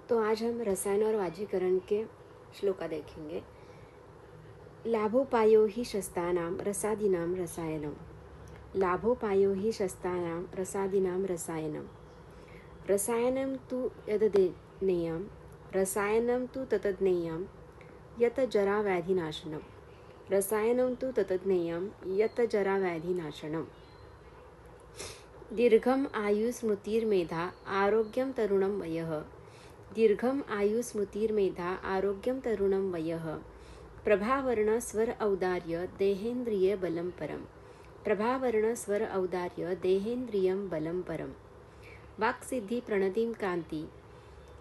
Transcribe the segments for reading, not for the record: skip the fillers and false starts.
तो आज हम रसायन और वाजीकरण के श्लोका देखेंगे। लाभोपायो हि शस्तानां रसादीनां रसायनम। लाभोपायो हि शस्तानां रसादीनां रसायनम। रसायनं तु यदनेयं रसायनं तु ततज्ञेयं यत जराव्याधिनाशनम्। रसायनं तु ततज्ञेयं यत जराव्याधिनाशनम्। दीर्घम आयुस्मृतिर्मेधा आरोग्यं तरुणं वयः। दीर्घम आयुस्मृतिर्मेधा आरोग्यं तरुणं वयः। प्रभावर्ण स्वर औदार्य देहेन्द्रिय बलं परम। प्रभावर्ण स्वर औदार्य देहेन्द्रियं बलं परम। वाक्सिद्धि प्रणतिं कांति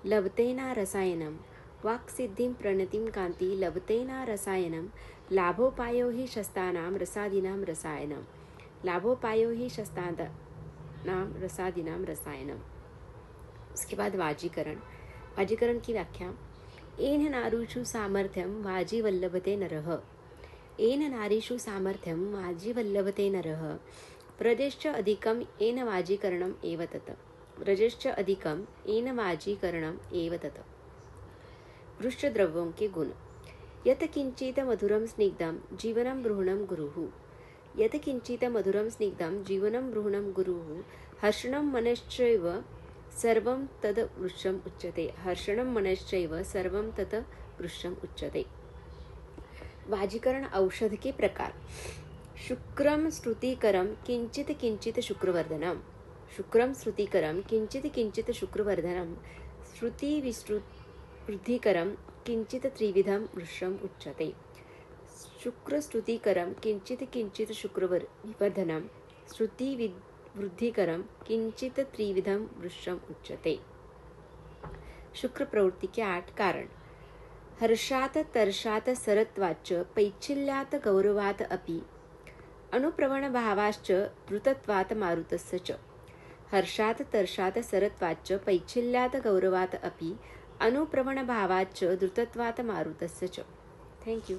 लभतेना रसायनम। वाक्सिद्धिं प्रणतिं कांति लभतेना रसायनम। लाभोपायो हि शस्तानां रसादीनां रसायनम। लाभोपायो हि शस्तानां रसादीनां रसायनम। उसके बाद वाजीकरण। वाजीकरण की व्याख्या। एन नारीषु सामर्थ्यं वाजीवल्लभते नरः। एन नारीषु सामर्थ्यं वाजीवल्लभते नरः। व्रजेश्च अधिकं येन वाजीकरणम् एव तत्। व्रजेश्च अधिकं येन वाजीकरणम् एव तत्। वृक्षद्रव्यों के गुण। यत किंचित मधुरं स्निग्धं जीवनं ब्रूहणं गुरुः। यत किंचित मधुरं स्निग्धं जीवनं ब्रूहणं गुरुः। हर्षणं मनश्चैव सर्वं तद वृक्षम उच्यते। हर्षणं मनश्चैव सर्वं तत वृक्षम उच्यते। वाजीकरण औषध के प्रकार। शुक्रम श्रुतिकरम किंचित किंचित शुक्रवर्धनम। शुक्रम श्रुतिकरम किंचित किंचित शुक्रवर्धनम। श्रुति वृद्धिकरम किंचित त्रिविधम वृक्षम उच्यते। शुक्र स्तुतिकरम किंचित किंचित शुक्रवर्धनम। श्रुति वृद्धिकरम किंचित त्रिविधम वृक्षम उच्यते। शुक्र प्रवृत्ति के 8 कारण। हर्षात तर्षात सरत्वाच्च पैच्छिल्यात गौरवात अपि अनुप्रवण भावाश्च द्रुतत्वात मारुतस्य च। हर्षात तर्षात सरत्वाच्च पैच्छिल्यात गौरवात अपि अनुप्रवण भावाच्च द्रुतत्वात मारुतस्य च। Thank you.